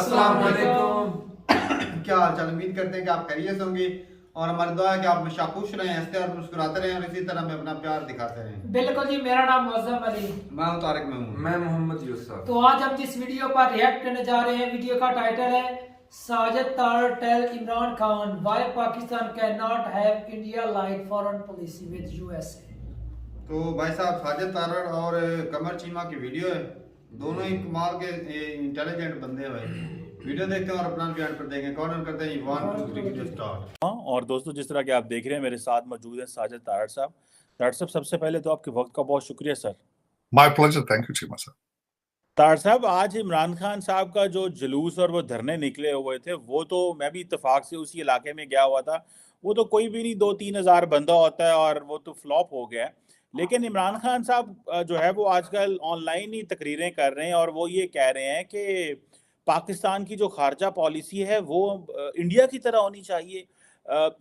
अस्सलाम वालेकुम। क्या हाल चाल, उम्मीद करते हैं कि आप खैरियत से होंगे और हमारी दुआ है कि आप हमेशा खुश रहें, हंसते और मुस्कुराते रहें और इसी तरह में अपना प्यार दिखाते रहें। बिल्कुल जी। मेरा नाम मौजम अली। मैं हूं तारिक महमूद। मैं मोहम्मद यूसुफ। तो आज हम जिस वीडियो पर रिएक्ट करने जा रहे हैं, वीडियो का टाइटल है Sajid Tarar tell Imran Khan why Pakistan can not have India like foreign policy with USA. तो भाई साहब, साजिद तारड़ और कमर चीमा की वीडियो है। दोनों ही कमाल के इंटेलिजेंट बंदे हैं भाई। वीडियो देखते हैं और अपना बयान पर देंगे। कॉर्नर करते हैं 1 2 3 स्टार्ट। हाँ, और दोस्तों, जिस तरह के आप देख रहे हैं मेरे साथ मौजूद हैं साजिद तारड़ साहब। तारड़ साहब, सबसे पहले तो आपके वक्त का बहुत शुक्रिया sir. My pleasure, thank you Cheema sir. Tarar साहब, आज इमरान खान साहब का जो जुलूस और वो धरने निकले हुए थे, वो तो मैं भी इत्तेफाक से उसी इलाके में गया हुआ था। वो तो कोई भी नहीं, 2-3 हज़ार बंदा होता है और वो तो फ्लॉप हो गया है। लेकिन इमरान खान साहब जो है वो आजकल ऑनलाइन ही तकरीरें कर रहे हैं और वो ये कह रहे हैं कि पाकिस्तान की जो खारजा पॉलिसी है वो इंडिया की तरह होनी चाहिए।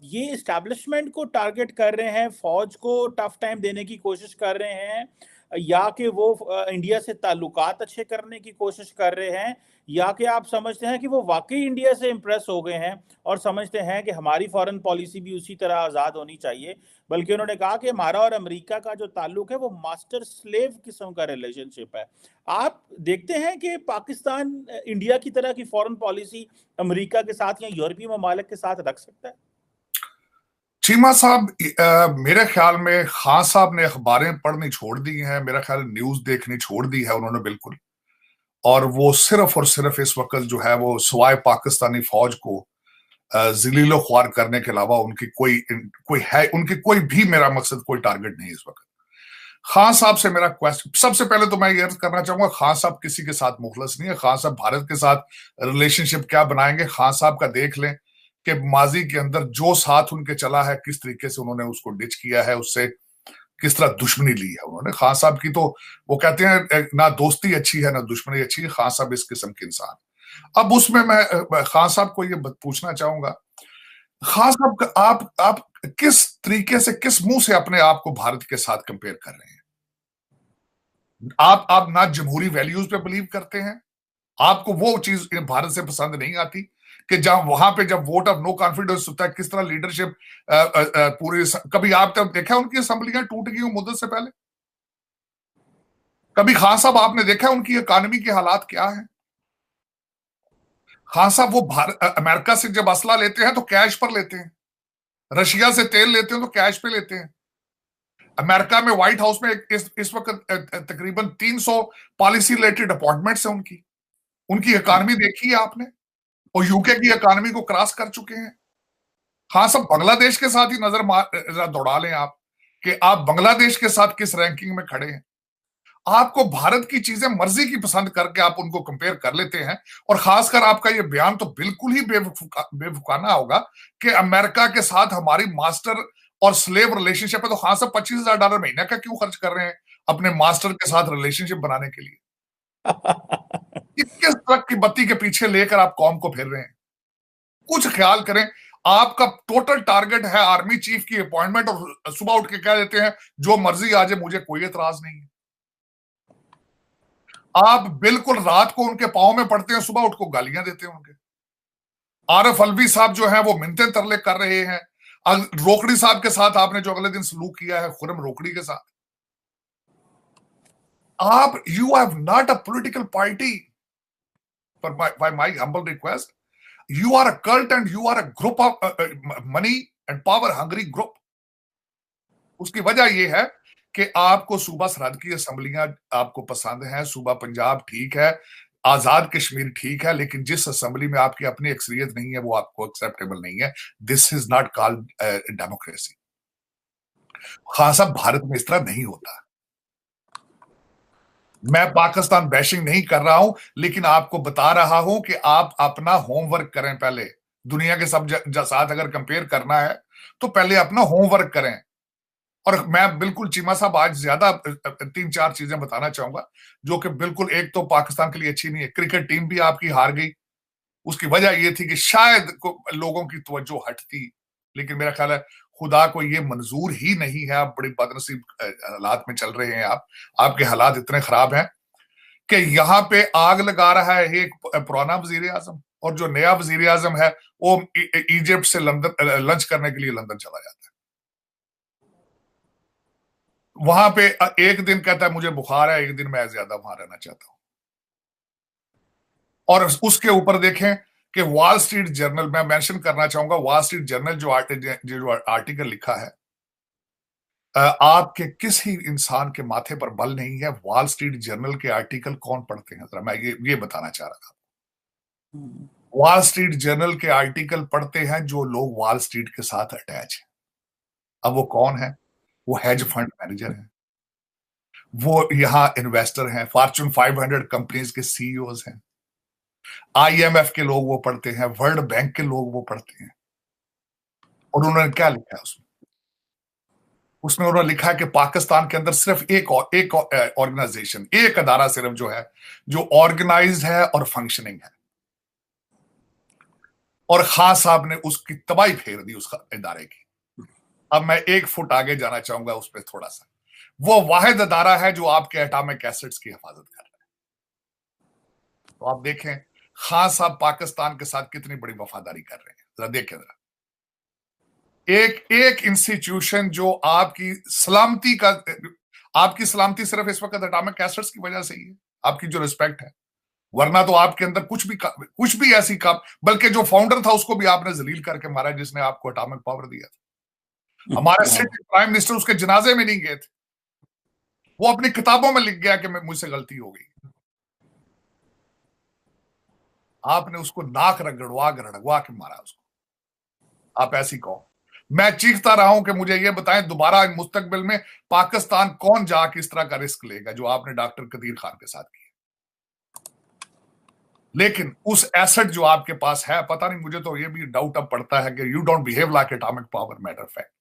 ये इस्टेब्लिशमेंट को टारगेट कर रहे हैं, फौज को टफ टाइम देने की कोशिश कर रहे हैं, या कि वो इंडिया से ताल्लुकात अच्छे करने की कोशिश कर रहे हैं, या कि आप समझते हैं कि वो वाकई इंडिया से इम्प्रेस हो गए हैं और समझते हैं कि हमारी फॉरेन पॉलिसी भी उसी तरह आज़ाद होनी चाहिए। बल्कि उन्होंने कहा कि हमारा और अमेरिका का जो ताल्लुक है वो मास्टर स्लेव किस्म का रिलेशनशिप है। आप देखते हैं कि पाकिस्तान इंडिया की तरह की फॉरेन पॉलिसी अमेरिका के साथ या यूरोपीय ममालिक के साथ रख सकता है? चीमा साहब, मेरे ख्याल में खान साहब ने अखबारें पढ़नी छोड़ दी हैं, मेरा ख्याल न्यूज देखनी छोड़ दी है उन्होंने बिल्कुल। और वो सिर्फ और सिर्फ इस वक्त जो है वो सिवाय पाकिस्तानी फौज को जलीलो ख्वार करने के अलावा उनकी उनकी कोई भी मेरा मकसद, कोई टारगेट नहीं इस वक्त। खान साहब से मेरा क्वेश्चन, सबसे पहले तो मैं ये अर्ज करना चाहूंगा, खान साहब किसी के साथ मुखलस नहीं है। खान साहब भारत के साथ रिलेशनशिप क्या बनाएंगे, खान साहब का देख लें कि माजी के अंदर जो साथ उनके चला है, किस तरीके से उन्होंने उसको डिच किया है, उससे किस तरह दुश्मनी ली है उन्होंने। खान साहब की तो वो कहते हैं ना दोस्ती अच्छी है ना दुश्मनी अच्छी है, खान साहब इस किस्म के इंसान। अब उसमें मैं खान साहब को ये पूछना चाहूंगा, खान साहब आप किस तरीके से, किस मुंह से अपने आप को भारत के साथ कंपेयर कर रहे हैं? आप ना जमहूरी वैल्यूज पे बिलीव करते हैं, आपको वो चीज भारत से पसंद नहीं आती कि जहां वहां पे जब वोट ऑफ नो कॉन्फिडेंस होता है, किस तरह लीडरशिप पूरी, कभी आप तब देखा उनकी असेंबलियां टूट गई मुद्दत से पहले? कभी खान साहब आपने देखा उनकी इकोनॉमी के हालात क्या है? खान साहब वो अमेरिका से जब असला लेते हैं तो कैश पर लेते हैं, रशिया से तेल लेते हैं तो कैश पे लेते हैं। अमेरिका में व्हाइट हाउस में इस वक्त तकरीबन 300 पॉलिसी रिलेटेड अपॉइंटमेंट्स हैं उनकी। उनकी इकोनॉमी देखी है आपने, और यूके की इकोनॉमी को क्रॉस कर चुके हैं। हाँ, सब बांग्लादेश के साथ ही नजर दौड़ा लें आप कि आप बांग्लादेश के साथ किस रैंकिंग में खड़े हैं। आपको भारत की चीजें मर्जी की पसंद करके आप उनको कंपेयर कर लेते हैं। और खासकर आपका ये बयान तो बिल्कुल ही बेवकूफाना होगा कि अमेरिका के साथ हमारी मास्टर और स्लेव रिलेशनशिप है, तो खान साहब $25,000 महीने का क्यों खर्च कर रहे हैं अपने मास्टर के साथ रिलेशनशिप बनाने के लिए? किस ट्रक की बत्ती के पीछे लेकर आप कौम को फिर रहे हैं? कुछ ख्याल करें। आपका टोटल टारगेट है आर्मी चीफ की अपॉइंटमेंट, और सुबह उठ के कह देते हैं जो मर्जी आ जाए, मुझे कोई एतराज नहीं है। आप बिल्कुल रात को उनके पांव में पड़ते हैं, सुबह उठ को गालियां देते हैं उनके। आरिफ अलवी साहब जो है वो मिन्नतें तरले कर रहे हैं। रोकड़ी साहब के साथ आपने जो अगले दिन सलूक किया है, खुरम रोकड़ी के साथ, आप you have not a political party, पर by my humble request, you are a cult and you are a group of money and power hungry group। उसकी वजह यह है कि आपको सूबा सरहद की असेंबलियां आपको पसंद हैं, सूबा पंजाब ठीक है, आजाद कश्मीर ठीक है, लेकिन जिस असेंबली में आपकी अपनी अक्सरियत नहीं है वो आपको एक्सेप्टेबल नहीं है। This is not called democracy. Khan साहब, भारत में इस तरह नहीं होता। मैं पाकिस्तान बैशिंग नहीं कर रहा हूं, लेकिन आपको बता रहा हूं कि आप अपना होमवर्क करें पहले। दुनिया के सब साथ अगर कंपेयर करना है तो पहले अपना होमवर्क करें। और मैं बिल्कुल चीमा साहब आज ज्यादा 3-4 चीजें बताना चाहूंगा जो कि बिल्कुल, एक तो पाकिस्तान के लिए अच्छी नहीं है। क्रिकेट टीम भी आपकी हार गई, उसकी वजह यह थी कि शायद लोगों की तवज्जो हटती, लेकिन मेरा ख्याल है खुदा को ये मंजूर ही नहीं है। आप बड़ी बदनसीब हालात में चल रहे हैं, आपके हालात इतने खराब हैं कि यहां पे आग लगा रहा है एक पुराना वजीर आजम, और जो नया वजीर आजम है वो इजिप्ट से लंदन लंच करने के लिए लंदन चला जाता है। वहां पे एक दिन कहता है मुझे बुखार है, एक दिन मैं ज्यादा वहां रहना चाहता हूं। और उसके ऊपर देखें कि वॉल स्ट्रीट जर्नल, मैं मेंशन करना चाहूंगा, वॉल स्ट्रीट जर्नल जो आर्टिकल लिखा है, आपके किसी इंसान के माथे पर बल नहीं है। वॉल स्ट्रीट जर्नल के आर्टिकल कौन पढ़ते हैं, जरा मैं ये बताना चाह रहा था। वॉल स्ट्रीट जर्नल के आर्टिकल पढ़ते हैं जो लोग वॉल स्ट्रीट के साथ अटैच हैं। अब वो कौन है? वो हेज फंड मैनेजर हैं, वो यहां इन्वेस्टर हैं, फॉर्च्यून 500 कंपनीज के सीईओज हैं, आईएमएफ के लोग वो पढ़ते हैं, वर्ल्ड बैंक के लोग वो पढ़ते हैं। और उन्होंने क्या लिखा है उसमें उन्होंने लिखा है कि पाकिस्तान के अंदर सिर्फ एक ऑर्गेनाइजेशन, एक अदारा सिर्फ जो है, जो ऑर्गेनाइज्ड है और फंक्शनिंग है, और खान साहब ने उसकी तबाही फेर दी उस इदारे की। अब मैं एक फुट आगे जाना चाहूंगा उस पर थोड़ा सा। वो वाहिद अदारा है जो आपके एटॉमिक एसेट्स की हिफाजत कर रहा है। तो आप देखें खान साहब पाकिस्तान के साथ कितनी बड़ी वफादारी कर रहे हैं, जरा देखें जरा। एक इंस्टीट्यूशन जो आपकी सलामती सिर्फ इस वक्त एटॉमिक एसेट्स की वजह से ही है, आपकी जो रिस्पेक्ट है, वरना तो आपके अंदर कुछ भी ऐसी काम, बल्कि जो फाउंडर था उसको भी आपने जलील करके मारा जिसने आपको एटॉमिक पावर दिया था। हमारे सिटिंग प्राइम मिनिस्टर उसके जनाजे में नहीं गए थे, वो अपनी किताबों में लिख गया कि मुझसे गलती हो गई। आपने उसको नाक रगड़वा के मारा उसको। आप ऐसी कहो, मैं चीखता रहा हूं कि मुझे यह बताएं दोबारा मुस्तकबिल में पाकिस्तान कौन जाके इस तरह का रिस्क लेगा जो आपने डॉक्टर कदीर खान के साथ किया। लेकिन उस एसेट जो आपके पास है, पता नहीं, मुझे तो ये भी डाउट अब पड़ता है कि you don't behave like atomic power. Matter fact,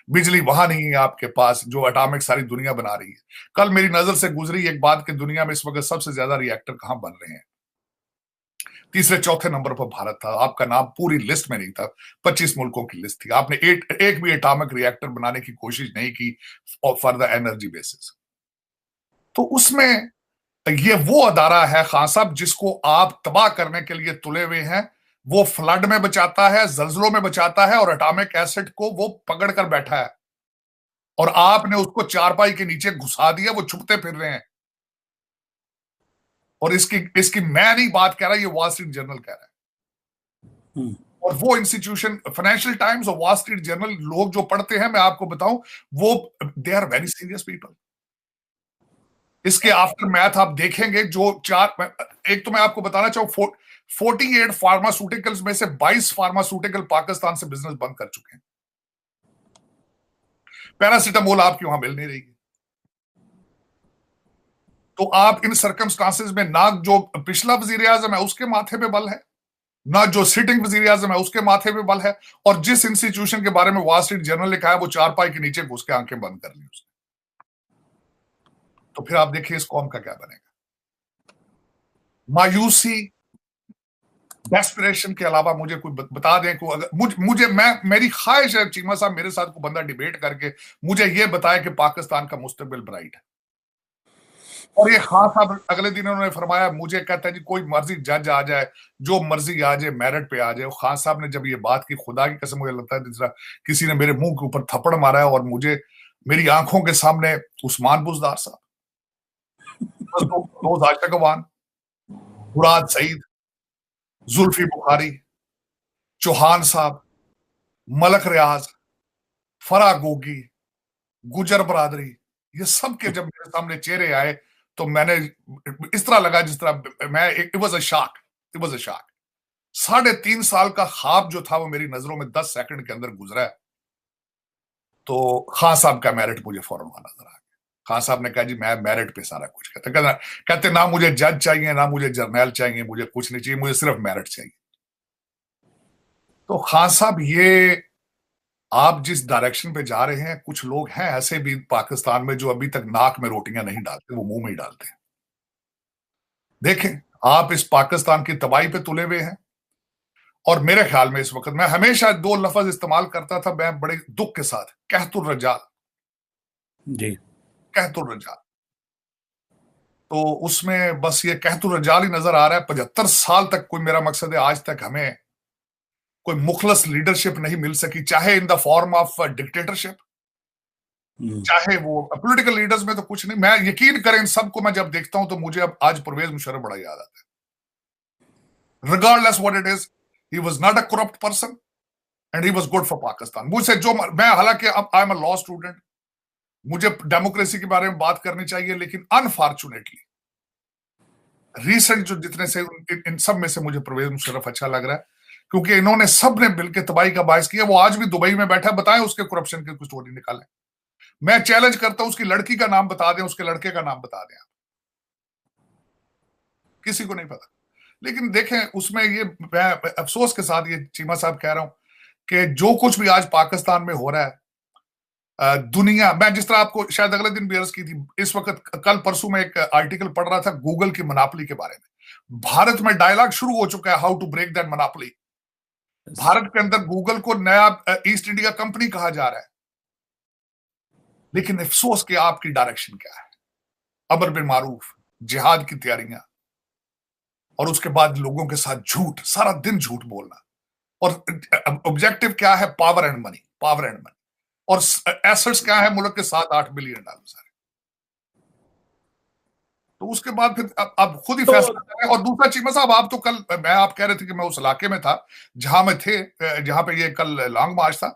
बिजली वहां नहीं है आपके पास जो एटॉमिक सारी दुनिया बना रही है। कल मेरी नजर से गुजरी एक बात कि दुनिया में इस वक्त सबसे ज्यादा रिएक्टर कहां बन रहे हैं। तीसरे चौथे नंबर पर भारत था, आपका नाम पूरी लिस्ट में नहीं था, 25 मुल्कों की लिस्ट थी। आपने एक भी एटॉमिक रिएक्टर बनाने की कोशिश नहीं की फॉर द एनर्जी बेसिस। तो उसमें ये वो अदारा है खान साहब जिसको आप तबाह करने के लिए तुले हुए हैं। वो फ्लड में बचाता है, जल्जलों में बचाता है, और एटॉमिक एसिड को वो पकड़ कर बैठा है, और आपने उसको चारपाई के नीचे घुसा दिया, वो छुपते फिर रहे हैं। और इसकी मैं नहीं बात कह रहा, ये वॉल स्ट्रीट जर्नल कह रहा है। और वो इंस्टीट्यूशन फाइनेंशियल टाइम्स और वॉल स्ट्रीट जर्नल लोग जो पढ़ते हैं, मैं आपको बताऊं, वो they are very serious people. इसके आफ्टर मैथ आप देखेंगे जो एक तो मैं आपको बताना चाहूं, 48 फार्मास्यूटिकल्स में से 22 फार्मास्यूटिकल पाकिस्तान से बिजनेस बंद कर चुके हैं। पैरासिटामोल आपकी वहां मिल नहीं रही। तो आप इन सर्कमस्टांसेस में ना जो पिछला वजीर आजम है उसके माथे पे बल है, ना जो सिटिंग वजीर आजम है उसके माथे पे बल है, और जिस इंस्टीट्यूशन के बारे में वॉल स्ट्रीट जर्नल लिखा है वो चारपाई के नीचे घुस के आंखें बंद कर ली उसने। तो फिर आप देखिए इस कौम का क्या बनेगा। मायूसी, डेस्परेशन के अलावा मुझे कोई बता दें को, अगर मेरी ख्वाहिश है चीमा साहब मेरे साथ को बंदा डिबेट करके मुझे यह बताए कि पाकिस्तान का मुस्तकबिल ब्राइट है। और ये खान साहब अगले दिन उन्होंने फरमाया, मुझे कहता है जी कोई मर्जी जज आ जाए, जो मर्जी आ जाए, मेरिट पे आ जाए। खान साहब ने जब ये बात की, खुदा की कसम मुझे लगता है दूसरा किसी ने मेरे मुंह के ऊपर थप्पड़ मारा है, और मुझे मेरी आंखों के सामने उस्मान बुजदार साहब, आशक अवान, मुराद सईद, जुल्फी बुखारी, चौहान साहब, मलक रियाज, फरा गोगी, गुजर बरादरी, ये सब के जब मेरे सामने चेहरे आए तो मैंने इस तरह लगा जिस तरह मैं, इट वाज अ शॉक। 3.5 साल का ख्वाब जो था वो मेरी नजरों में 10 सेकंड के अंदर गुजरा है। तो खान साहब का मेरिट मुझे फौरन वहां नजर आ गया। खान साहब ने कहा जी मैं मेरिट पे सारा कुछ कहते ना मुझे जज चाहिए, ना मुझे जर्नल चाहिए, मुझे कुछ नहीं चाहिए, मुझे सिर्फ मेरिट चाहिए। तो खान साहब ये आप जिस डायरेक्शन पे जा रहे हैं, कुछ लोग हैं ऐसे भी पाकिस्तान में जो अभी तक नाक में रोटियां नहीं डालते, वो मुंह में ही डालते हैं। देखें आप इस पाकिस्तान की तबाही पे तुले हुए हैं। और मेरे ख्याल में इस वक्त मैं हमेशा 2 लफ्ज इस्तेमाल करता था, मैं बड़े दुख के साथ, कहतुर रजाल जी, कहतुर रजाल। तो उसमें बस ये कहतुर रजाल ही नजर आ रहा है। 75 साल तक कोई, मेरा मकसद है, आज तक हमें कोई मुखलस लीडरशिप नहीं मिल सकी, चाहे in the form of dictatorship, चाहे वो पॉलिटिकल लीडर्स में तो कुछ नहीं। मैं यकीन करें, इन सबको मैं जब देखता हूं तो मुझे अब आज परवेज मुशर्रफ बड़ा याद आता है। Regardless what it is, he was not a corrupt person and he was good for Pakistan. मुझसे जो मैं, हालांकि अब I am a law student, मुझे डेमोक्रेसी के बारे में बात करनी चाहिए, लेकिन अनफॉर्चुनेटली रीसेंट जो जितने से इन सब में से मुझे परवेज मुशर्रफ अच्छा लग रहा है, क्योंकि इन्होंने सब ने मिलकर तबाही का बायस किया। वो आज भी दुबई में बैठा है, बताएं उसके करप्शन की कुछ स्टोरी निकालें। मैं चैलेंज करता हूं, उसकी लड़की का नाम बता दें, उसके लड़के का नाम बता दें, किसी को नहीं पता। लेकिन देखें उसमें ये, मैं अफसोस के साथ ये चीमा साहब कह रहा हूं कि जो कुछ भी आज पाकिस्तान में हो रहा है, दुनिया, मैं जिस तरह आपको शायद अगले दिन भी अर्ज की थी, इस वक्त कल परसों में एक आर्टिकल पढ़ रहा था गूगल की मोनोपोली के बारे में। भारत में डायलॉग शुरू हो चुका है, how to break that monopoly. Bharat के अंदर गूगल को नया ईस्ट इंडिया कंपनी कहा जा रहा है, लेकिन अफसोस कि आपकी डायरेक्शन क्या है? अमर बिन मारूफ, जिहाद की तैयारियां, और उसके बाद लोगों के साथ झूठ, सारा दिन झूठ बोलना। और ऑब्जेक्टिव क्या है? Power and money, power and money. और एसेट्स क्या है मुल्क के? $7-8 बिलियन सारे। तो उसके बाद फिर अब खुद ही फैसला करें। और दूसरा चीमा साहब, आप तो कल, मैं, आप कह रहे थे कि मैं उस इलाके में था जहां में थे, जहां पे ये कल लॉन्ग मार्च था।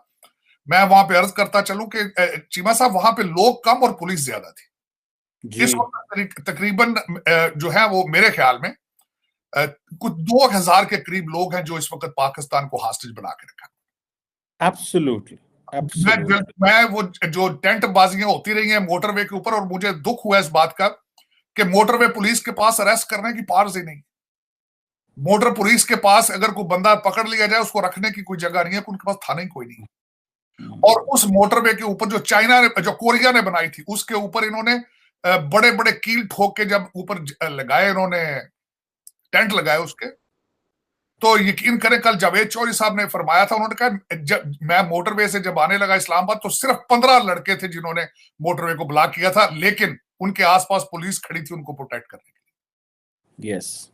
मैं वहां पे अर्ज करता चलूं कि चीमा साहब, वहां पे लोग कम और पुलिस ज्यादा थी। इस वक्त तकरीबन जो है वो मेरे ख्याल में कुछ 2000 के करीब लोग हैं जो इस वक्त पाकिस्तान को हॉस्टेज बना के रखा। एब्सोल्युटली। मैं वो जो टेंट बाजियां होती रही हैं मोटरवे के ऊपर, और मुझे दुख हुआ इस बात का कि मोटरवे पुलिस के पास अरेस्ट करने की पावर्स ही नहीं। मोटर पुलिस के पास अगर कोई बंदा पकड़ लिया जाए, उसको रखने की कोई जगह नहीं है, उनके पास थाना ही कोई नहीं। और उस मोटरवे के ऊपर जो चाइना ने, जो कोरिया ने बनाई थी, उसके ऊपर इन्होंने बड़े बड़े कील ठोक के जब ऊपर लगाए, इन्होंने टेंट लगाए उसके, तो यकीन करें कल जावेद चौधरी साहब ने फरमाया था, उन्होंने कहा जब मैं मोटरवे से जब आने लगा इस्लामाबाद तो सिर्फ 15 लड़के थे जिन्होंने मोटरवे को ब्लॉक किया था, लेकिन उनके आसपास पुलिस खड़ी थी उनको प्रोटेक्ट करने के लिए। यस,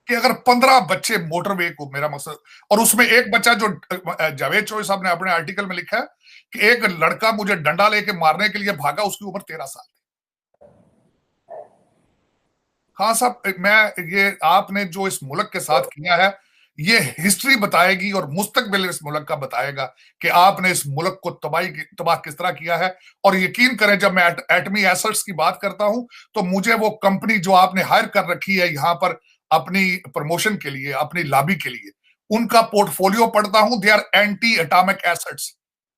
कि अगर 15 बच्चे मोटरवे को, मेरा मकसद, और उसमें एक बच्चा जो जावेद चौधरी साहब ने अपने आर्टिकल में लिखा है कि एक लड़का मुझे डंडा लेके मारने के लिए भागा, उसकी उम्र 13 साल। हाँ साहब, मैं, ये आपने जो इस मुल्क के साथ किया है, ये हिस्ट्री बताएगी और मुस्तकबिल इस मुल्क का बताएगा कि आपने इस मुल्क को तबाह किस तरह किया है। और यकीन करें, जब मैं एटमी एसेट्स की बात करता हूं तो मुझे वो कंपनी जो आपने हायर कर रखी है यहां पर अपनी प्रमोशन के लिए, अपनी लॉबी के लिए, उनका पोर्टफोलियो पढ़ता हूं। They are anti atomic assets.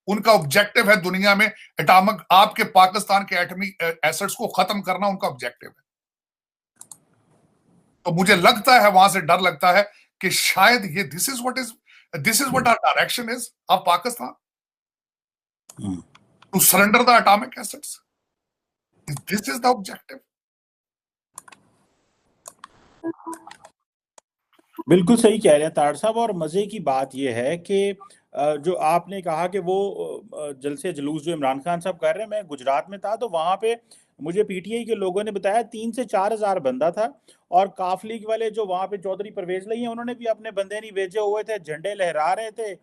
उनका ऑब्जेक्टिव है दुनिया में एटॉमिक, आपके पाकिस्तान के एटमी एसेट्स को खत्म करना उनका ऑब्जेक्टिव है। तो मुझे लगता है, वहां से डर लगता है कि शायद ये this is what our direction is of Pakistan, to surrender the atomic assets. This is the objective. बिल्कुल सही कह रहे हैं तार साहब। और मजे की बात यह है कि जो आपने कहा कि वो जलसे जुलूस जो इमरान खान साहब कर रहे हैं, मैं गुजरात में था तो वहां पे मुझे पीटीआई के लोगों ने बताया 3 से 4 हजार बंदा था। और काफली वाले जो वहां पे चौधरी परवेज लई हैं, उन्होंने भी अपने बंदे नहीं भेजे हुए थे, झंडे लहरा रहे थे,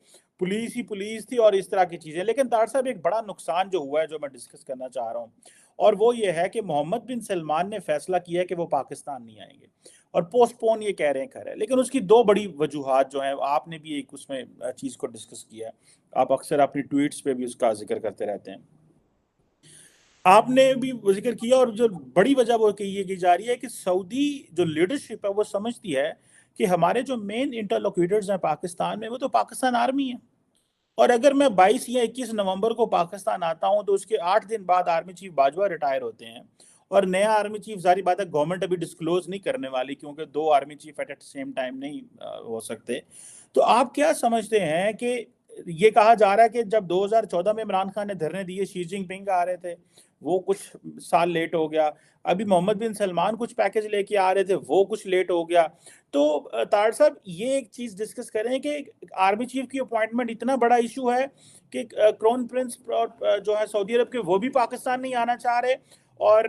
पुलिस ही पुलिस थी और इस तरह की चीजें। लेकिन तार साहब, एक बड़ा नुकसान जो हुआ है जो मैं डिस्कस करना चाह रहा हूँ, और वो ये है कि मोहम्मद बिन सलमान ने फैसला किया है कि वो पाकिस्तान नहीं आएंगे और पोस्टपोन ये कह रहे हैं कर है। लेकिन उसकी 2 बड़ी वजूहात जो हैं, आपने भी एक उसमें चीज को डिस्कस किया है, आप अक्सर अपनी ट्वीट्स पे भी उसका जिक्र करते रहते हैं, आपने भी जिक्र किया। और जो बड़ी वजह वो ये की जा रही है कि सऊदी जो लीडरशिप है वो समझती है कि हमारे जो मेन इंटरलोक्यूटर्स हैं पाकिस्तान में, वो तो पाकिस्तान आर्मी है। और अगर मैं 22 या 21 नवंबर को पाकिस्तान आता हूं तो उसके 8 दिन बाद आर्मी चीफ बाजवा रिटायर होते हैं और नया आर्मी चीफ, जारी बात है गवर्नमेंट अभी डिस्क्लोज नहीं करने वाली क्योंकि 2 army chief at same time नहीं हो सकते। तो आप क्या समझते हैं कि ये कहा जा रहा है कि जब 2014 में इमरान खान ने धरने दिए, शी जिनपिंग आ रहे थे, वो कुछ साल लेट हो गया, अभी मोहम्मद बिन सलमान कुछ पैकेज लेके आ रहे थे, वो कुछ लेट हो गया। तो तार साहब, ये एक चीज डिस्कस करें कि आर्मी चीफ की अपॉइंटमेंट इतना बड़ा इशू है कि क्राउन प्रिंस जो है सऊदी अरब के, वो भी पाकिस्तान नहीं आना चाह रहे, और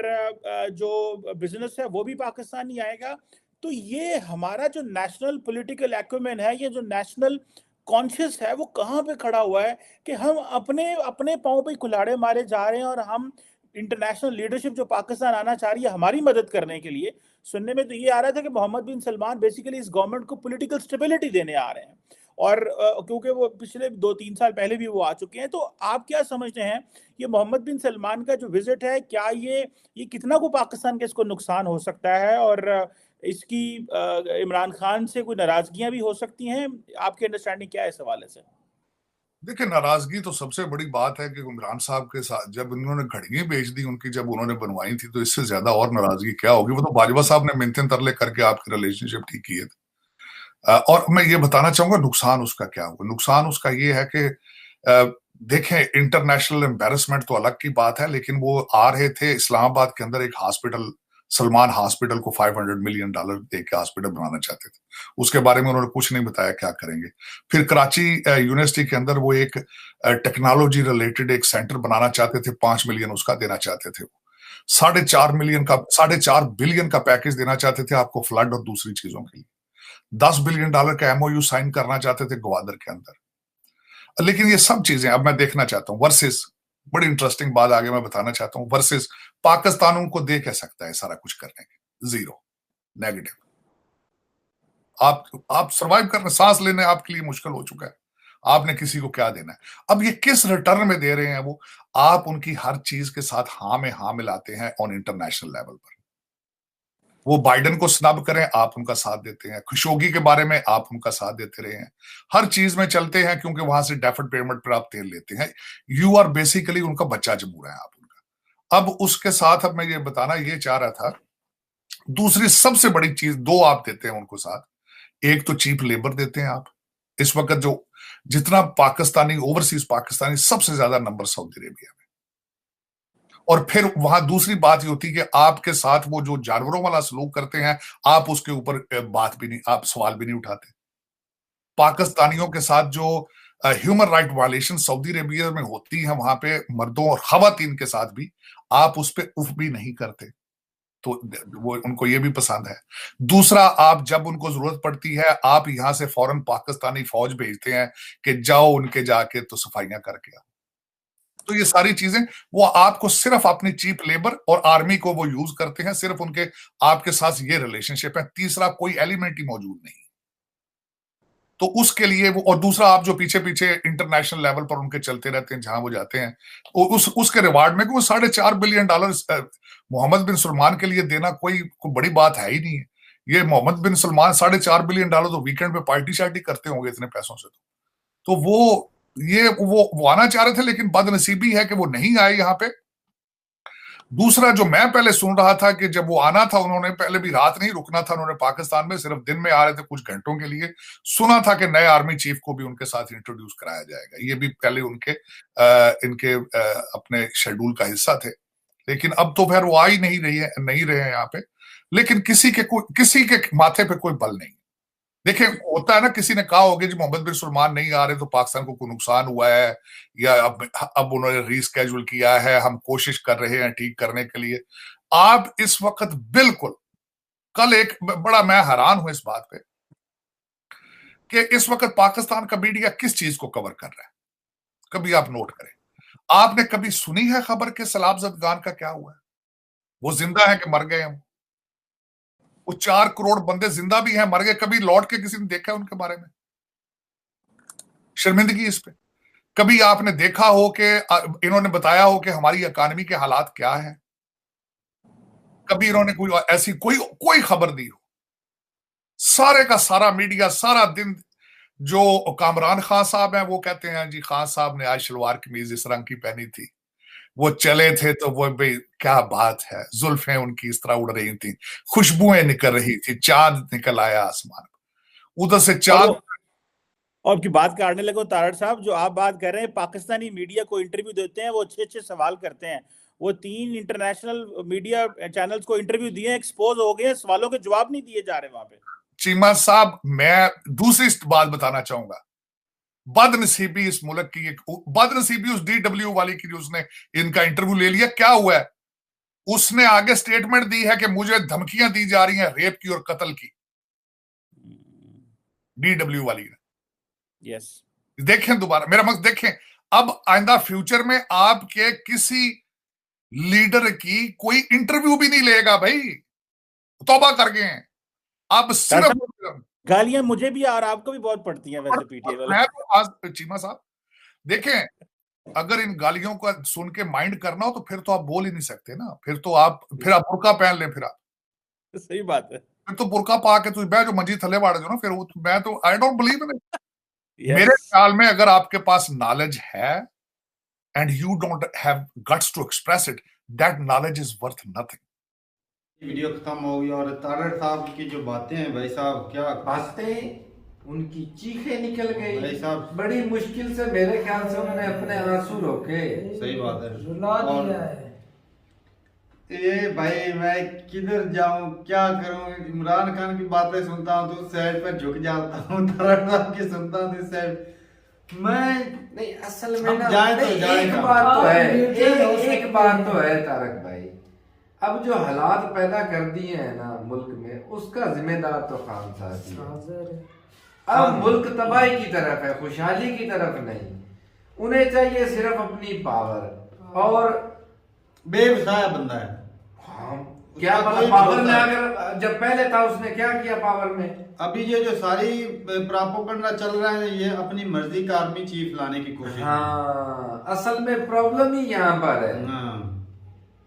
जो बिजनेस है वो भी पाकिस्तानी आएगा। तो ये हमारा जो नेशनल पॉलिटिकल एक्यूमेन है, ये जो नेशनल कॉन्शियस है, वो कहाँ पे खड़ा हुआ है कि हम अपने अपने पाँव पे कुल्हाड़े मारे जा रहे हैं और हम इंटरनेशनल लीडरशिप जो पाकिस्तान आना चाह रही है हमारी मदद करने के लिए। सुनने में तो ये आ रहा था कि मोहम्मद बिन सलमान बेसिकली इस गवर्नमेंट को पॉलिटिकल स्टेबिलिटी देने आ रहे हैं, और क्योंकि वो पिछले 2-3 साल पहले भी वो आ चुके हैं। तो आप क्या समझते हैं, ये मोहम्मद बिन सलमान का जो विजिट है, क्या ये कितना को पाकिस्तान के इसको नुकसान हो सकता है, और इसकी इमरान खान से कोई नाराजगियां भी हो सकती हैं? आपकी अंडरस्टैंडिंग क्या है इस हवाले से? देखिए, नाराजगी तो सबसे बड़ी बात है कि इमरान साहब के साथ जब उन्होंने घड़ियां बेच दी उनकी, जब उन्होंने बनवाई थी, तो इससे ज्यादा और नाराजगी क्या होगी। वो तो बाजवा साहब ने मिन्नतें तरले करके आपकी रिलेशनशिप ठीक की है। और मैं ये बताना चाहूंगा नुकसान उसका क्या हुआ। नुकसान उसका ये है कि देखें, इंटरनेशनल एम्बेरसमेंट तो अलग की बात है, लेकिन वो आ रहे थे इस्लामाबाद के अंदर एक हॉस्पिटल, सलमान हॉस्पिटल को $500 मिलियन दे के हॉस्पिटल बनाना चाहते थे। उसके बारे में उन्होंने कुछ नहीं बताया क्या करेंगे। फिर कराची यूनिवर्सिटी के अंदर वो एक टेक्नोलॉजी रिलेटेड एक सेंटर बनाना चाहते थे, 5 मिलियन उसका देना चाहते थे। वो 4.5 बिलियन का पैकेज देना चाहते थे आपको फ्लड और दूसरी चीजों के लिए। $10 बिलियन का एमओयू साइन करना चाहते थे ग्वादर के अंदर। लेकिन ये सब चीजें अब मैं देखना चाहता हूं वर्सेस, बड़ी इंटरेस्टिंग बात आगे मैं बताना चाहता हूं, वर्सेस पाकिस्तान को दे कह सकता है सारा कुछ करने के, जीरो, नेगेटिव। आप सरवाइव करने, सांस लेने आपके लिए मुश्किल हो चुका है, आपने किसी को क्या देना है। अब ये किस रिटर्न में दे रहे हैं वो, आप उनकी हर चीज के साथ हाँ में हाँ मिलाते हैं ऑन इंटरनेशनल लेवल पर। वो बाइडेन को स्नब करें, आप उनका साथ देते हैं। खशोगी के बारे में आप उनका साथ देते रहे हैं, हर चीज में चलते हैं क्योंकि वहां से डेफर्ड पेमेंट पर आप तेल लेते हैं। यू आर बेसिकली उनका बच्चा जमूरा है आप उनका। अब उसके साथ अब मैं ये बताना ये चाह रहा था, दूसरी सबसे बड़ी चीज दो आप देते हैं उनको साथ। एक तो चीप लेबर देते हैं आप। इस वक्त जो जितना पाकिस्तानी, ओवरसीज पाकिस्तानी सबसे ज्यादा नंबर सऊदी अरेबिया में। और फिर वहां दूसरी बात ये होती है कि आपके साथ वो जो जानवरों वाला सलूक करते हैं, आप उसके ऊपर बात भी नहीं, आप सवाल भी नहीं उठाते। पाकिस्तानियों के साथ जो human right violation Saudi Arabia में होती है, वहां पे मर्दों और खवातीन के साथ भी आप उस पर उफ भी नहीं करते, तो वो उनको ये भी पसंद है। दूसरा, आप जब उनको जरूरत पड़ती है, आप यहां से फौरन पाकिस्तानी फौज भेजते हैं कि जाओ उनके जाके तो सफाइयां करके आओ। तो ये सारी चीजें वो आपको सिर्फ अपनी चीप लेबर और आर्मी को वो यूज करते हैं, सिर्फ उनके आपके साथ ये रिलेशनशिप है। तीसरा कोई एलिमेंट ही मौजूद नहीं, तो उसके लिए वो। और दूसरा, आप जो पीछे पीछे इंटरनेशनल लेवल पर उनके चलते रहते हैं जहां वो जाते हैं, उसके रिवार्ड में वो $4.5 बिलियन मोहम्मद बिन सलमान के लिए देना कोई बड़ी बात है ही नहीं है। ये मोहम्मद बिन सलमान $4.5 बिलियन तो वीकेंड पे पार्टी शार्टी करते होंगे इतने पैसों से। तो वो आना चाह रहे थे, लेकिन बदनसीबी है कि वो नहीं आए यहाँ पे। दूसरा, जो मैं पहले सुन रहा था कि जब वो आना था, उन्होंने पहले भी रात नहीं रुकना था, उन्होंने पाकिस्तान में सिर्फ दिन में आ रहे थे कुछ घंटों के लिए। सुना था कि नए आर्मी चीफ को भी उनके साथ इंट्रोड्यूस कराया जाएगा, ये भी पहले इनके अपने शेड्यूल का हिस्सा थे। लेकिन अब तो फिर वो आ ही नहीं रहे हैं यहाँ पे। लेकिन किसी के माथे पे कोई बल नहीं। देखिए, होता है ना, किसी ने कहा होगा जी मोहम्मद बिन सलमान नहीं आ रहे तो पाकिस्तान को कोई नुकसान हुआ है, या अब उन्होंने रीस्केड्यूल किया है, हम कोशिश कर रहे हैं ठीक करने के लिए। आप इस वक्त बिल्कुल, कल एक बड़ा मैं हैरान हूं इस बात पे कि इस वक्त पाकिस्तान का मीडिया किस चीज को कवर कर रहा है। कभी आप नोट करें, आपने कभी सुनी है खबर कि सलाब जदगान का क्या हुआ है? वो जिंदा है कि मर गए हैं? वो 4 करोड़ बंदे जिंदा भी हैं, मर गए, कभी लौट के किसी ने देखा है उनके बारे में? शर्मिंदगी इस पे। कभी आपने देखा हो कि इन्होंने बताया हो कि हमारी इकोनॉमी के हालात क्या है? कभी इन्होंने कोई ऐसी कोई खबर दी हो? सारे का सारा मीडिया सारा दिन, जो कामरान खान साहब हैं वो कहते हैं जी खान साहब ने आज शलवार कमीज इस रंग की पहनी थी, वो चले थे तो वो भाई क्या बात है, जुल्फें उनकी इस तरह उड़ रही थी, खुशबुएं निकल रही थी, चांद निकल आया आसमान पर, उधर से चांद। और आपकी बात काटने लगे तारड़ साहब, जो आप बात कर रहे हैं, पाकिस्तानी मीडिया को इंटरव्यू देते हैं, वो अच्छे सवाल करते हैं। वो 3 इंटरनेशनल मीडिया चैनल्स को इंटरव्यू दिए, एक्सपोज हो गए, सवालों के जवाब नहीं दिए जा रहे वहां पे। चीमा साहब, मैं दूसरी बात बताना चाहूंगा। बदनसीबी इस मुल्क की, एक बदनसीबी उस DW वाली की, उसने इनका इंटरव्यू ले लिया। क्या हुआ है? उसने आगे स्टेटमेंट दी है कि मुझे धमकियां दी जा रही हैं रेप की और कत्ल की, DW वाली ने। यस, देखें दोबारा, मेरा मकसद देखें, अब आइंदा फ्यूचर में आपके किसी लीडर की कोई इंटरव्यू भी नहीं लेगा भाई, तौबा कर गए हैं। अब सिर्फ गालियां मुझे भी और आपको भी बहुत पड़ती हैं वैसे पीटीआई वाले। मैं तो आज चीमा साहब देखें, अगर इन गालियों को सुन के माइंड करना हो तो फिर तो आप बोल ही नहीं सकते ना, फिर आप बुरका पहन लें, फिर आप सही बात है, फिर तो बुरका पा के तुम जो मंजी थले वाड़ दो ना, फिर मैं तो I don't believe in it. yes. मेरे ख्याल में अगर आपके पास नॉलेज है and you don't have guts to express it, that knowledge is worth nothing. Video खत्म हो गई और तारड़ साहब की जो बातें हैं भाई साहब, क्या बातें, उनकी चीखें निकल भाई गई। साहब बड़ी मुश्किल से मेरे ख्याल से उन्होंने अपने आंसू रोके। सही बात है। रुला और दिया है। ये भाई मैं किधर जाऊं, क्या करूं? इमरान खान की बातें सुनता हूं तो साइड पर झुक जाता हूं, तारड़ साहब की सुनता हूं तो साइड मैं नहीं असल में हम ना, जाएं तो नहीं, जाएं एक कहाँ? बात तो है, न्यूट्रल हो एक सकते बात हैं। तो है तारक भाई, अब जो हालात पैदा कर दिए हैं ना मुल्क में, उसका जिम्मेदार तो खान साहब ही है। हाजिर है। अब मुल्क तबाही की तरफ है, खुशहाली की तरफ नहीं। उन्हें चाहिए सिर्फ अपनी पावर, और बेवसाया बंदा है। हाँ, क्या उसका पता कोई पावर में, भरोसा अगर जब पहले था उसने क्या किया पावर में। अभी ये जो सारी प्रापोगंडा चल रहा है, ये अपनी मर्जी का आर्मी चीफ लाने की कोशिश है। हाँ, असल में प्रॉब्लम ही यहाँ पर है। हाँ।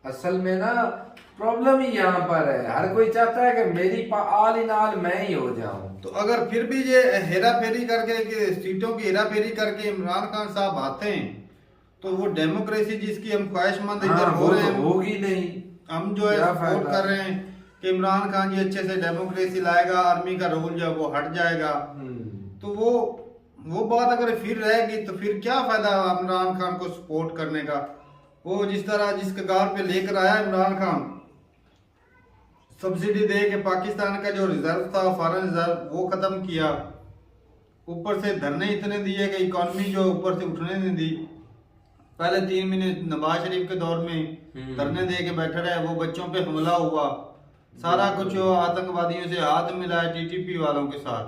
असल में ना प्रॉब्लम ही यहाँ पर है, हर कोई चाहता है कि मेरी ऑल इन ऑल मैं ही हो जाऊं। तो अगर फिर भी ये हेरा फेरी करके कि सीटों की हेरा फेरी करके इमरान खान साहब आते हैं, तो वो डेमोक्रेसी जिसकी हम ख्वाहिशमंद इधर हाँ, हो वो रहे तो हैं, होगी नहीं। हम जो है क्या सपोर्ट फायदा? कर रहे हैं कि इमरान खान जी अच्छे से डेमोक्रेसी लाएगा, आर्मी का रोल जो है वो हट जाएगा, तो वो बात अगर फिर रहेगी तो फिर क्या फायदा इमरान खान को सपोर्ट करने का। वो जिस तरह जिस कगार पे लेकर आया इमरान खान, सब्सिडी दे के पाकिस्तान का जो रिजर्व था, फॉरेन रिजर्व, वो खत्म किया, ऊपर से धरने इतने दिए कि इकोनॉमी जो ऊपर से उठने नहीं दी। पहले 3 महीने नवाज शरीफ के दौर में धरने दे के बैठे रहे, वो बच्चों पे हमला हुआ, सारा कुछ आतंकवादियों से हाथ मिलाया टीटीपी वालों के साथ।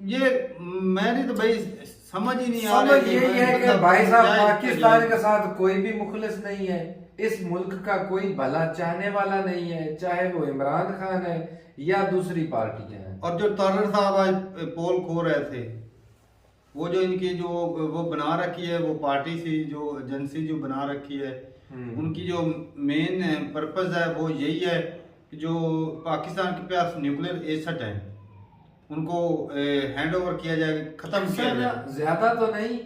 ये मैंने तो भाई समझ ही नहीं आ रहा समझ यही है कि भाई साहब पाकिस्तान के साथ कोई भी मुखलिस नहीं है, इस मुल्क का कोई भला चाहने वाला नहीं है, चाहे वो इमरान खान है या दूसरी पार्टियां हैं। और जो तारड़ साहब आज पोल खो रहे थे, वो जो इनकी जो वो बना रखी है, वो पार्टी सी जो एजेंसी जो बना रखी है, उनकी जो मेन पर्पस है वो यही है कि जो पाकिस्तान के पास न्यूक्लियर एसेट है उनको हैंड ओवर किया जाए, खत्म किया जाए। ज्यादा तो नहीं,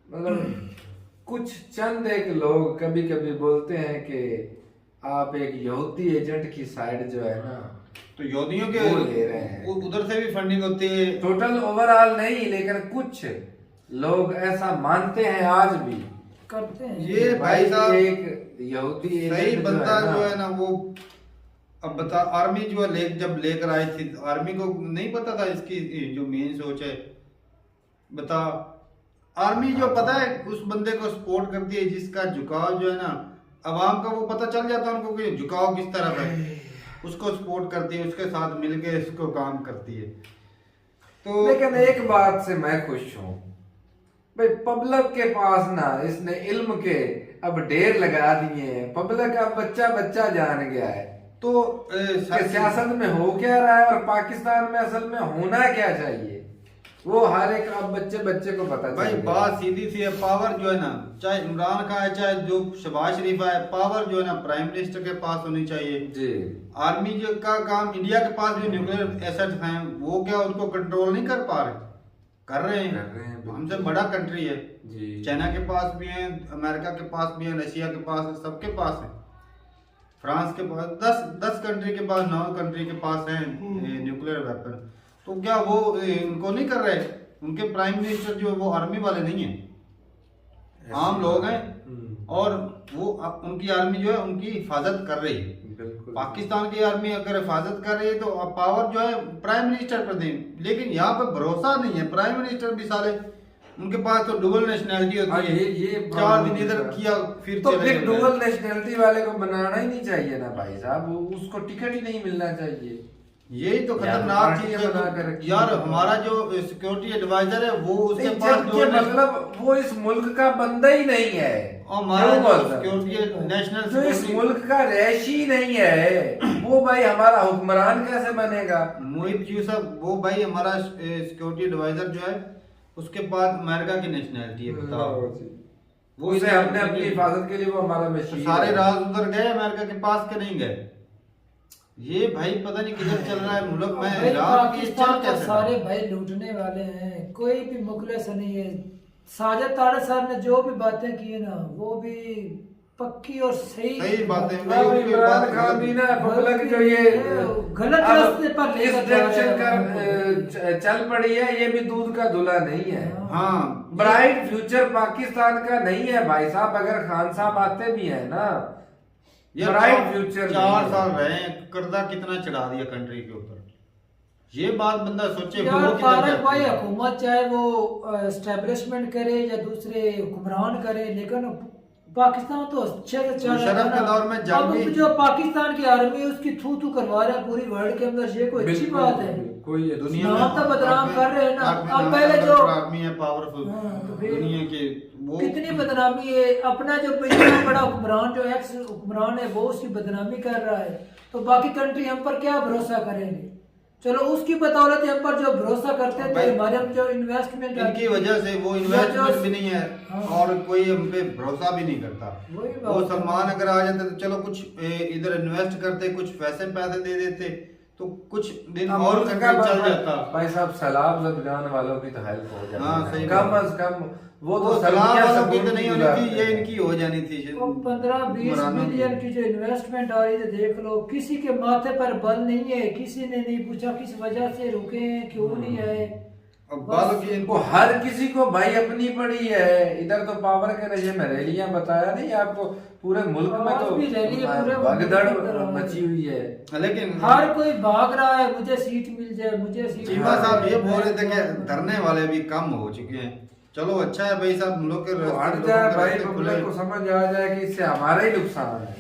मतलब कुछ चंद एक लोग कभी कभी बोलते हैं कि आप एक यहूदी एजेंट की साइड जो है ना, तो यहूदियों के वो ले रहे हैं। उधर से भी फंडिंग होती है। टोटल ओवरऑल नहीं, लेकिन कुछ लोग ऐसा मानते हैं आज भी। करते हैं ये भाई साहब एक यहूदी सही एजेंट बंदा जो ना, है ना, वो अब बता, आर्मी जो है जब लेकर आई थी, आर्मी को नहीं पता था इसकी जो मेन सोच है। बता, आर्मी जो पता है उस बंदे को सपोर्ट करती है जिसका झुकाव जो है ना अवाम का, वो पता चल जाता है उनको कि झुकाव किस तरफ है, उसको सपोर्ट करती है, उसके साथ मिलके इसको काम करती है। तो लेकिन एक बात से मैं खुश हूँ भाई, पब्लिक के पास ना इसने इल्म के अब ढेर लगा दिए हैं। पब्लिक अब बच्चा बच्चा जान गया है तो कि सियासत में हो क्या रहा है और पाकिस्तान में असल में होना क्या चाहिए, वो हर एक अब बच्चे बच्चे को पता भाई चल गया। बात सीधी सी है। पावर जो है ना, चाहे इमरान खान है चाहे जो शहबाज शरीफ है, पावर जो है ना प्राइम मिनिस्टर के पास होनी चाहिए जी। आर्मी जो का काम, इंडिया के पास जो न्यूक्लियर एसेट्स हैं वो क्या उसको कंट्रोल नहीं कर पा रहे? कर रहे हैं, बिल्कुल। हमसे बड़ा कंट्री है जी। चाइना के पास भी है, अमेरिका के पास भी है, रशिया के पास है, सबके पास है, फ्रांस के पास 10 कंट्री के पास, 9 कंट्री के पास है न्यूक्लियर वेपन। तो क्या वो उनको नहीं कर रहे? उनके प्राइम मिनिस्टर जो वो आर्मी वाले नहीं है, आम लोग हैं, और वो उनकी आर्मी जो है उनकी हिफाजत कर रही है। बिल्कुल। पाकिस्तान की आर्मी अगर हिफाजत कर रही है तो पावर जो है प्राइम मिनिस्टर पर दें, लेकिन यहाँ पे भरोसा नहीं है। प्राइम मिनिस्टर भी साले उनके पास तो डबल नेशनैलिटी हाँ, होती है। ये 4 दिन इधर किया फिर तो चले फिर गए। डुअल नेशनैलिटी वाले को बनाना ही नहीं चाहिए ना भाई साहब, उसको टिकट ही नहीं मिलना चाहिए। यही तो यार, खतरनाक पार्टियां चीज बना है। कर रखी यार हैं। हमारा जो सिक्योरिटी एडवाइजर है वो उसके नहीं, पास जबकि मतलब वो इस मुल्क का बंदा ही नहीं है, और हमारा क्यों जो बोलता है? सिक्योरिटी नेशनल जो इस सिक्योरिटी मुल्क का रैशी नहीं है वो भाई हमारा हुक्मरान कैसे बनेगा? मोहित यूसुफ वो भाई हमारा सिक्योरिटी एडवाइजर जो है उसके पास अमेरिका की नेशनैलिटी है, बताओ। वो उसे हमने अपनी हिफाजत के लिए वो हमारा तो मशीन सारे है। राज उधर गए अमेरिका के पास के नहीं गए। ये भाई पता नहीं किधर चल रहा है मुल्क में। भाई इराक की पाकिस्तान चल को कैसे सारे रहा है? भाई लूटने वाले हैं, कोई भी मुखलिस नहीं है। साजिद तारड़ साहब ने जो भी बातें की है ना वो भी पक्की और सही बातें अब भाई, इमरान खान भी ना पब्लिक जो ये गलत अब रास्ते पर इस लेकर जा डायरेक्शन रहे हैं। का चल पड़ी है, ये भी दूध का धुला नहीं है। हाँ ब्राइट फ्यूचर पाकिस्तान का नहीं है भाई साहब। अगर खान साहब आते भी है ना, यार ब्राइट फ्यूचर 4 साल रहे कर्जा कितना चढ़ा दिया कंट्री के ऊपर। ये बात बंदा सोचे फिर वो यार किधर फारूक जाती भाई है। हुकूमत चाहे वो एस्टेब्लिशमेंट करे या दूसरे हुक्मरान करे, लेकिन पाकिस्तान तो अच्छे से चल रहा मुशर्रफ है के ना। दौर में जब अब भी- जो पाकिस्तान की आर्मी है उसकी थू थू करवा रहा है पूरी वर्ल्ड के अंदर, ये कोई अच्छी बात है? कोई दुनिया नाम में तो बदनाम कर रहे हैं ना। आदमी अब पहले जो आदमी है पावरफुल हाँ, तो फिर दुनिया के वो कितनी बदनामी है। अपना जो इतना बड़ा हुक्मरान जो एक्स हुक्मरान है वो उसकी बदनामी कर रहा है, तो बाकी कंट्री हम पर क्या भरोसा करेंगे? चलो उसकी बदौलत हम पर जो भरोसा करते थे, भाई, हमारे हम जो इन्वेस्टमेंट इनकी वजह से वो इन्वेस्टमेंट भी नहीं है और कोई हम पे भरोसा भी नहीं करता। वही बात वो है। सलमान अगर आ जाते तो चलो कुछ इधर इन्वेस्ट करते, कुछ पैसे दे देते तो कुछ दिन अब और उनका चल जाता। भाई साहब सैलाब जदगान वालों की तो हेल्प हो जाती हाँ, है। सही कम बात। अज कम वो वो तो सलाह सर्दियां वालों की सबूत तो नहीं होनी गुजारते थी, ये हैं। इनकी हो जानी थी। वो 15-20 हुक्मरानों की। बिलियन की जो इन्वेस्टमेंट आ रही है देख लो, किसी के माथे पर बल नहीं है, किसी ने नहीं पूछा किस वजह से रुके हैं, क्यों नहीं आए। अब बात की वो इनको हर किसी को भाई अपनी पड़ी है। इधर तो पावर के रजे में रैलियां बताया नहीं आपको, पूरे मुल्क में आज तो भी रैली है, पूरे भगदड़ मुल्क में तो मची हुई है। लेकिन हर कोई भाग रहा है मुझे सीट मिल जाए, मुझे सीट चीमा साहब ये बोल रहे थे कि धरने वाले भी कम हो चुके हैं। चलो अच्छा है भाई साहब, हम लोग के तो हट लोगों जाए के भाई, रास्ते खुले। पब्लिक को समझ आ जाए कि इससे हमारा ही नुकसान है,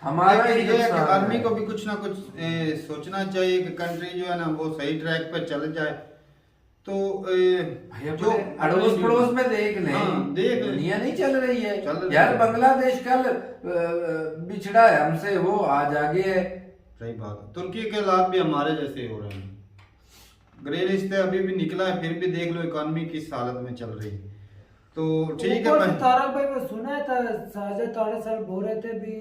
हमारा ही लेकिन ये है कि नुकसान आर्मी है। को भी कुछ ना कुछ सोचना चाहिए कि कंट्री जो है ना वो सही ट्रैक पर चल जाए। तो भाई जो अपने अड़ोस पड़ोस में देख लें, हाँ, देख लें। दुनिया नहीं चल रही है। चल रही यार है। बांग्लादेश कल बिछड़ा है हमसे, वो आज आगे है। सही बात है, तुर्की के हालात भी हमारे जैसे हो रहे हैं। ग्रे लिस्ट है अभी भी निकला है, फिर भी देख लो इकोनॉमी किस हालत में चल रही है। तो ठीक है ऊपर से भाई। तारक भाई मैं सुना था साजिद तारड़ साहब बोल रहे थे भी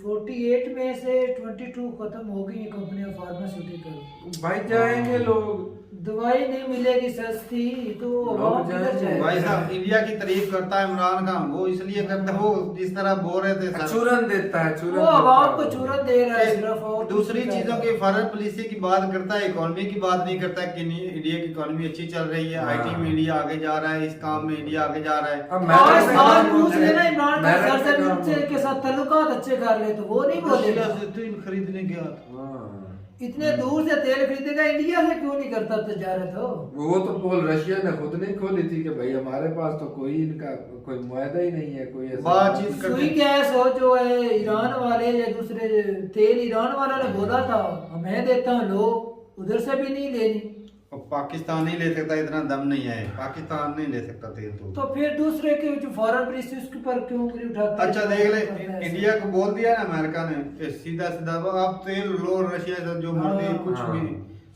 48 में से 22 खत्म हो गई है कंपनी ऑफ फार्मास्यूटिकल। भाई जाएंगे लोग, दवाई नहीं मिलेगी सस्ती तो आवाम किधर जाएगी? भाई साहब इंडिया की तारीफ करता है इमरान खान, वो इसलिए करता है, वो जिस तरह बोल रहे थे सर। चूरन देता है, चूरन वो आवाम को चूरन दे रहा है सिर्फ, और दूसरी कुछ नहीं चीजों कर की फॉरेन पॉलिसी की बात करता है, इकोनॉमी की बात नहीं करता कि नहीं इंडिया की इकोनॉमी अच्छी चल रही है, हाँ। आईटी में इंडिया आगे जा रहा है, इस काम में इंडिया आगे जा रहा है। अब रहा। मेहनत से आज काम पूछ होते हैं। लेना इमरान खान मेहनत सर से से काम उनसे होते के साथ तल्लुकात अच्छे कर ले तो वो नहीं बोलेगा। रशिया से तेल खरीदने गया था। हाँ। इतने दूर से तेल खरीदेगा, इंडिया से क्यों नहीं करता तजारत हो? वो तो पोल रशिया ने खुद नहीं खोली थी कि भाई हमारे पास तो कोई इनका कोई मुआहदा ही नहीं है, कोई ऐसा बातचीत सुई करते गैस हो जो है ईरान वाले या दूसरे तेल ईरान वाला ने बोला था मैं देता हूँ, लो उधर से भी नहीं लेनी। और पाकिस्तान नहीं ले सकता, इतना दम नहीं है, पाकिस्तान नहीं ले सकता तेल तो फिर दूसरे के जो फॉरेन पॉलिसी उसके पर क्यों उंगली उठाते हैं? अच्छा देख ले, करता है ऐसा। इंडिया को बोल दिया ना अमेरिका ने कि सीधा सीधा आप तेल लो रशिया से जो मर्जी हाँ, कुछ हाँ। भी,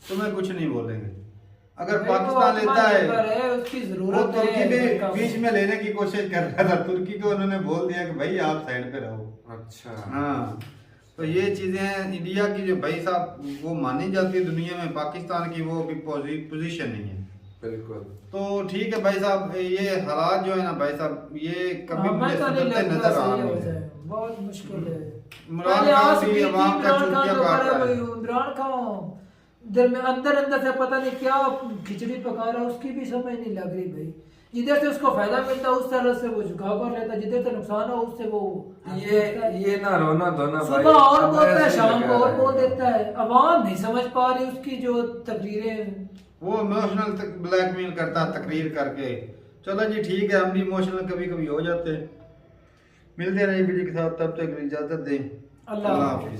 तुम्हें कुछ नहीं बोलेंगे। अगर भाई, पाकिस्तान वो लेता आत्मनिर्भर है, उसकी वो जरूरत है। तुर्की भी अमेरिका को। बीच में लेने की कोशिश कर रहा था, तुर्की को उन्होंने बोल दिया कि भाई आप साइड पे रहो। अच्छा। हाँ, तो ये चीजें हैं इंडिया की जो भाई साहब वो मानी जाती है दुनिया में, पाकिस्तान की वो अभी पोजीशन नहीं है। बिल्कुल। तो ठीक है भाई साहब, ये हालात जो है ना भाई साहब ये कभी हमें मुझे तो नहीं सुधरते लगता नजर आ सही हो रहे जाए, हैं। बहुत मुश्किल है। इमरान पहले खान आस भी भी थी अवाम का इमरान खान चूतिया तो काट बड़ा रहा है। भाई, इमरान खान दिल में अंदर से पता नहीं क्या खिचड़ी पका रहा है, उसकी भी समझ नहीं लग रही भाई। जिधर से उसको फायदा मिलता है उस तरह से वो झुकाव कर लेता है, जिधर से नुकसान हो उससे वो ये ना रोना धोना भाई, सुबह और अब बोलता है ऐसे शाम लगा को और है। बोल देता है। अवाम नहीं समझ पा रही उसकी जो तकरीरें वो इमोशनल ब्लैकमेल करता तकरीर करके। चलो जी ठीक है, हम भी इमोशनल कभी कभी हो जाते हैं। मिलते हैं नई वीडियो के साथ, तब तक इजाजत दें। अल्लाह हाफिज।